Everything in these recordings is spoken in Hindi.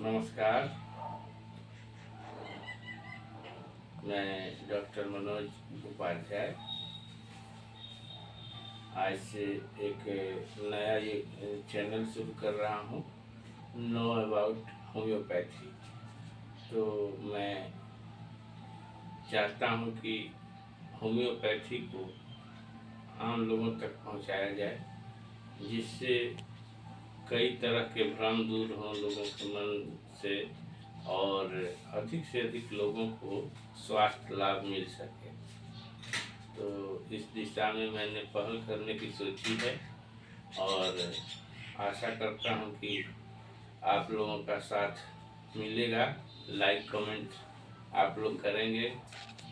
नमस्कार। मैं डॉक्टर मनोज उपाध्याय आज से एक नया ये चैनल शुरू कर रहा हूँ, नो अबाउट होम्योपैथी। तो मैं चाहता हूँ कि होम्योपैथी को आम लोगों तक पहुँचाया जाए, जिससे कई तरह के भ्रम दूर हों लोगों के मन से और अधिक से अधिक लोगों को स्वास्थ्य लाभ मिल सके। तो इस दिशा में मैंने पहल करने की सोची है और आशा करता हूं कि आप लोगों का साथ मिलेगा। लाइक कमेंट आप लोग करेंगे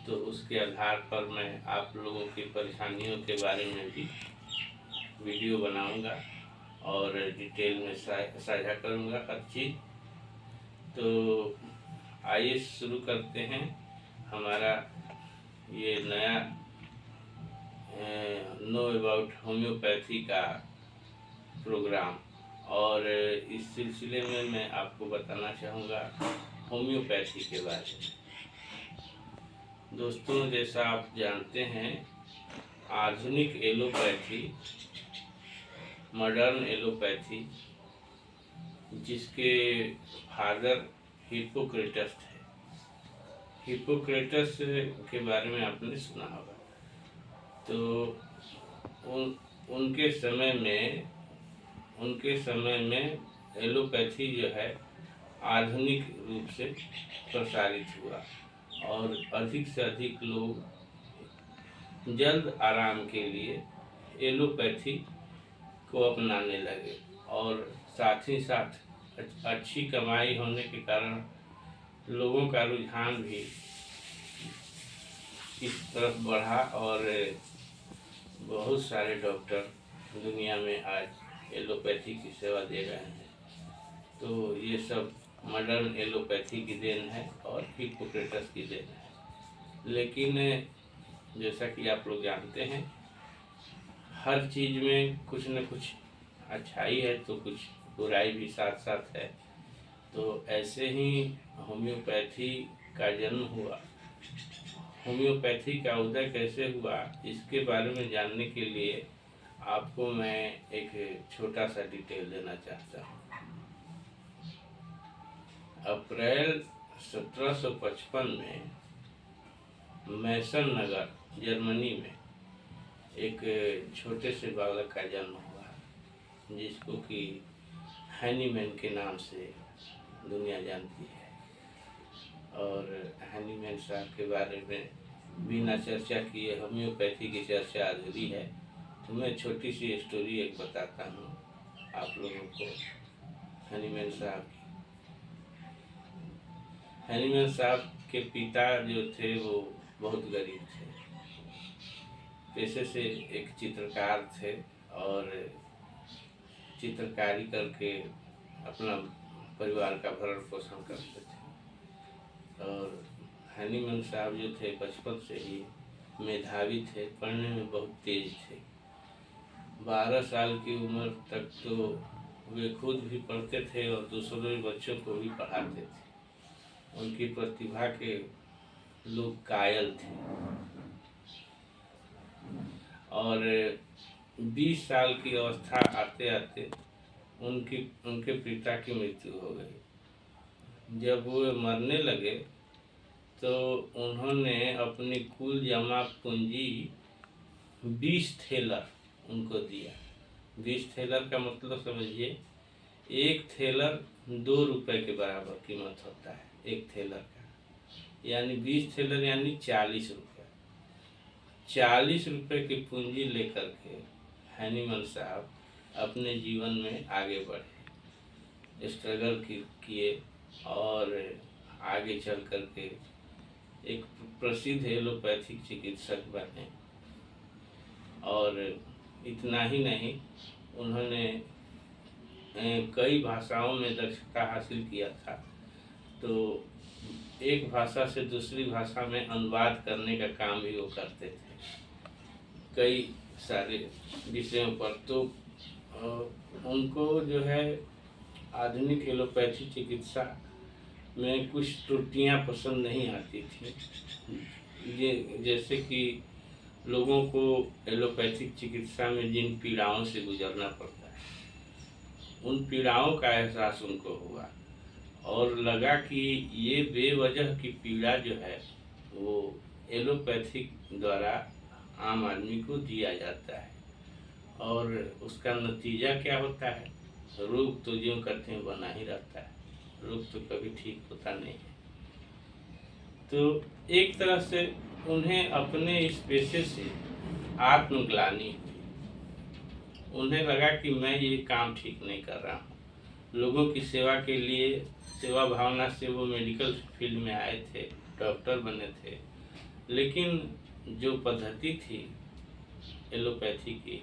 तो उसके आधार पर मैं आप लोगों की परेशानियों के बारे में भी वीडियो बनाऊंगा और डिटेल में साझा करूंगा हर चीज़। तो आइए शुरू करते हैं हमारा ये नया नो अबाउट होम्योपैथी का प्रोग्राम। और इस सिलसिले में मैं आपको बताना चाहूँगा होम्योपैथी के बारे में। दोस्तों, जैसा आप जानते हैं, आधुनिक एलोपैथी, मॉडर्न एलोपैथी, जिसके फादर हिप्पोक्रेटस थे। हिप्पोक्रेटस के बारे में आपने सुना होगा। तो उनके समय में एलोपैथी जो है आधुनिक रूप से प्रसारित हुआ और अधिक से अधिक लोग जल्द आराम के लिए एलोपैथी को अपनाने लगे और साथ ही साथ अच्छी कमाई होने के कारण लोगों का रुझान भी इस तरफ बढ़ा और बहुत सारे डॉक्टर दुनिया में आज एलोपैथी की सेवा दे रहे हैं। तो ये सब मॉडर्न एलोपैथी की देन है और हिप्पोक्रेटस की देन है। लेकिन जैसा कि आप लोग जानते हैं, हर चीज़ में कुछ न कुछ अच्छाई है तो कुछ बुराई भी साथ साथ है। तो ऐसे ही होम्योपैथी का जन्म हुआ। होम्योपैथी का उदय कैसे हुआ, इसके बारे में जानने के लिए आपको मैं एक छोटा सा डिटेल देना चाहता हूँ। अप्रैल 1755 में मैसन नगर, जर्मनी में एक छोटे से बालक का जन्म हुआ, जिसको कि हैनीमैन के नाम से दुनिया जानती है। और हैनीमैन साहब के बारे में बिना चर्चा किए होम्योपैथी की चर्चा अधूरी है। तो मैं छोटी सी स्टोरी एक बताता हूँ आप लोगों को हैनीमैन साहब की। हैनीमैन साहब के पिता जो थे वो बहुत गरीब थे, पेशे से एक चित्रकार थे और चित्रकारी करके अपना परिवार का भरण पोषण करते थे। और हैनीमैन साहब जो थे बचपन से ही मेधावी थे, पढ़ने में बहुत तेज थे। 12 साल की उम्र तक तो वे खुद भी पढ़ते थे और दूसरे बच्चों को भी पढ़ाते थे। उनकी प्रतिभा के लोग कायल थे। और 20 साल की अवस्था आते आते उनके पिता की मृत्यु हो गई। जब वो मरने लगे तो उन्होंने अपनी कुल जमा पूंजी 20 थेलर उनको दिया। 20 थेलर का मतलब समझिए, एक थेलर 2 रुपए के बराबर कीमत होता है एक थेलर का, यानी 20 थेलर यानी 40 रुपये। 40 रुपये की पूंजी लेकर के हैनीमैन साहब अपने जीवन में आगे बढ़े, स्ट्रगल किए और आगे चल कर के एक प्रसिद्ध एलोपैथिक चिकित्सक बने। और इतना ही नहीं, उन्होंने कई भाषाओं में दक्षता हासिल किया था। तो एक भाषा से दूसरी भाषा में अनुवाद करने का काम भी वो करते थे कई सारे विषयों पर। तो उनको जो है आधुनिक एलोपैथी चिकित्सा में कुछ त्रुटियां पसंद नहीं आती थी। ये जैसे कि लोगों को एलोपैथिक चिकित्सा में जिन पीड़ाओं से गुजरना पड़ता है, उन पीड़ाओं का एहसास उनको हुआ और लगा कि ये बेवजह की पीड़ा जो है वो एलोपैथिक द्वारा आम आदमी को दिया जाता है और उसका नतीजा क्या होता है, रोग तो जो करते हैं बना ही रहता है, रोग तो कभी ठीक होता नहीं है। तो एक तरह से उन्हें अपने इस पेशे से आत्मग्लानि हुई। उन्हें लगा कि मैं ये काम ठीक नहीं कर रहा हूँ। लोगों की सेवा के लिए, सेवा भावना से वो मेडिकल फील्ड में आए थे, डॉक्टर बने थे, लेकिन जो पद्धति थी एलोपैथी की,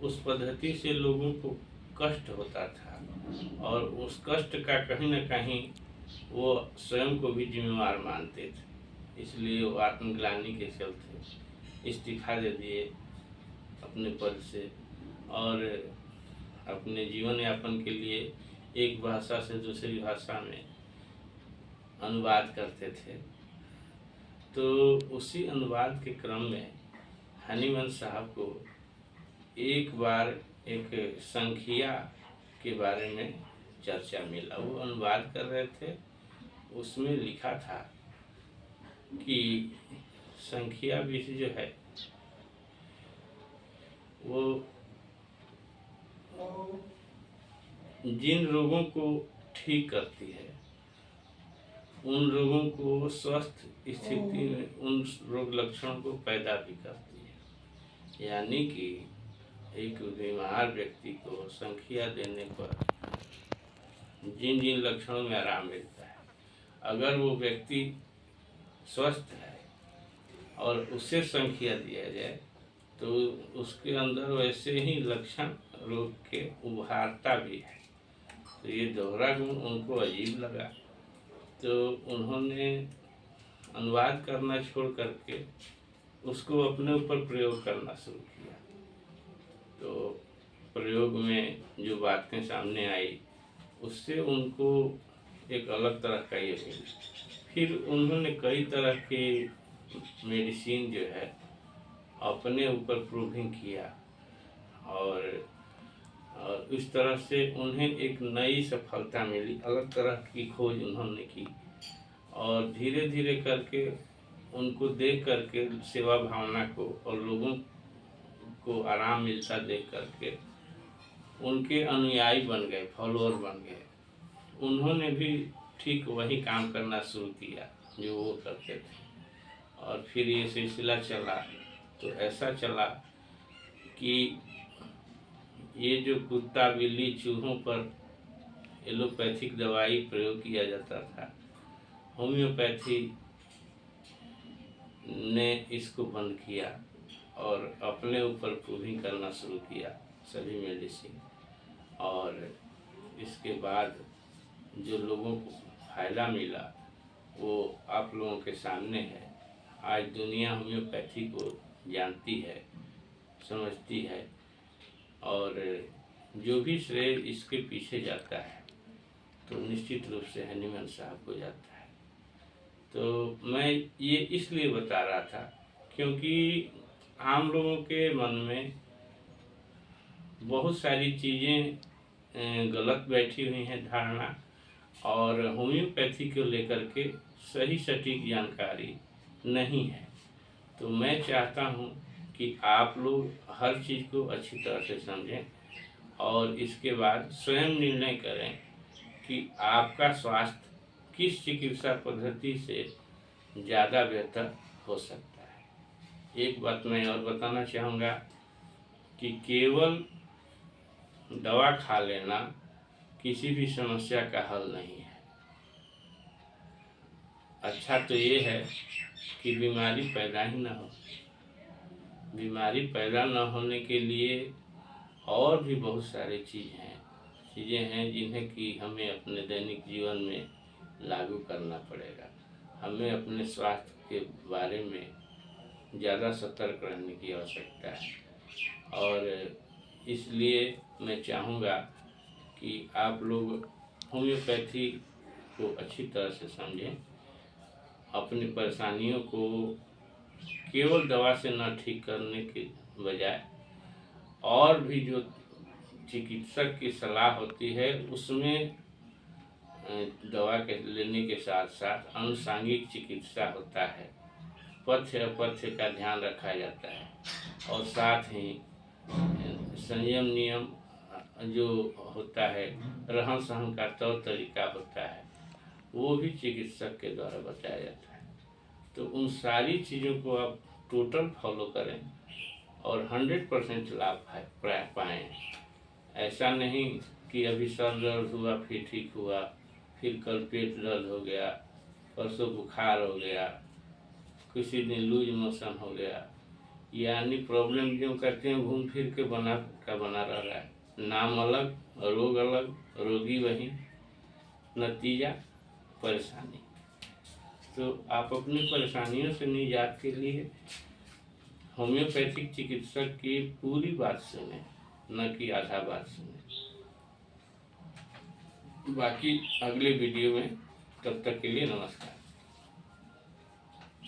उस पद्धति से लोगों को कष्ट होता था और उस कष्ट का कहीं न कहीं वो स्वयं को भी जिम्मेवार मानते थे। इसलिए वो आत्मग्लानि के चलते इस्तीफा दे दिए अपने पद से और अपने जीवन यापन के लिए एक भाषा से दूसरी भाषा में अनुवाद करते थे। तो उसी अनुवाद के क्रम में हनीमन साहब को एक बार एक संख्या के बारे में चर्चा मिला। वो अनुवाद कर रहे थे, उसमें लिखा था कि संख्या विधि जो है वो जिन रोगों को ठीक करती है, उन रोगों को स्वस्थ स्थिति में उन रोग लक्षणों को पैदा भी करती है। यानी कि एक बीमार व्यक्ति को संख्या देने पर जिन जिन लक्षणों में आराम मिलता है, अगर वो व्यक्ति स्वस्थ है और उसे संख्या दिया जाए तो उसके अंदर वैसे ही लक्षण रोग के उभारता भी है। तो ये दोहरा गुण उनको अजीब लगा, तो उन्होंने अनुवाद करना छोड़ करके उसको अपने ऊपर प्रयोग करना शुरू किया। तो प्रयोग में जो बातें सामने आई उससे उनको एक अलग तरह का ये मिला। फिर उन्होंने कई तरह के मेडिसिन जो है अपने ऊपर प्रूविंग किया और इस तरह से उन्हें एक नई सफलता मिली, अलग तरह की खोज उन्होंने की और धीरे धीरे करके उनको देख करके सेवा भावना को और लोगों को आराम मिलता देख करके उनके अनुयायी बन गए, फॉलोअर बन गए। उन्होंने भी ठीक वही काम करना शुरू किया जो वो करते थे और फिर ये सिलसिला चला। तो ऐसा चला कि ये जो कुत्ता बिल्ली चूहों पर एलोपैथिक दवाई प्रयोग किया जाता था, होम्योपैथी ने इसको बंद किया और अपने ऊपर प्रूविंग करना शुरू किया सभी मेडिसिन। और इसके बाद जो लोगों को फायदा मिला वो आप लोगों के सामने है। आज दुनिया होम्योपैथी को जानती है, समझती है और जो भी श्रेय इसके पीछे जाता है तो निश्चित रूप से हनीमन साहब को जाता है। तो मैं ये इसलिए बता रहा था क्योंकि आम लोगों के मन में बहुत सारी चीज़ें गलत बैठी हुई हैं धारणा, और होम्योपैथी को लेकर के सही सटीक जानकारी नहीं है। तो मैं चाहता हूँ कि आप लोग हर चीज़ को अच्छी तरह से समझें और इसके बाद स्वयं निर्णय करें कि आपका स्वास्थ्य किस चिकित्सा पद्धति से ज़्यादा बेहतर हो सकता है। एक बात मैं और बताना चाहूँगा कि केवल दवा खा लेना किसी भी समस्या का हल नहीं है। अच्छा तो ये है कि बीमारी पैदा ही ना हो। बीमारी पैदा न होने के लिए और भी बहुत सारी चीज़ें हैं जिन्हें कि हमें अपने दैनिक जीवन में लागू करना पड़ेगा। हमें अपने स्वास्थ्य के बारे में ज़्यादा सतर्क रहने की आवश्यकता है और इसलिए मैं चाहूँगा कि आप लोग होम्योपैथी को अच्छी तरह से समझें, अपनी परेशानियों को केवल दवा से न ठीक करने के बजाय और भी जो चिकित्सक की सलाह होती है उसमें दवा के लेने के साथ साथ अनुषांगिक चिकित्सा होता है, पथ्य अपथ्य का ध्यान रखा जाता है और साथ ही संयम नियम जो होता है, रहन सहन का तौर तरीका होता है, वो भी चिकित्सक के द्वारा बताया जाता है। तो उन सारी चीज़ों को आप टोटल फॉलो करें और 100% लाभ पाएँ। ऐसा नहीं कि अभी सर दर्द हुआ फिर ठीक हुआ, फिर कल पेट दर्द हो गया, परसों बुखार हो गया, किसी दिन लूज मोशन हो गया, यानी प्रॉब्लम जो कहते हैं घूम फिर के बना रह रहा है। नाम अलग, रोग अलग, रोगी वही, नतीजा परेशानी। तो आप अपनी परेशानियों से निजात के लिए होम्योपैथिक चिकित्सक की पूरी बात सुने, न कि आधा बात सुने। बाकी अगले वीडियो में, तब तक के लिए नमस्कार।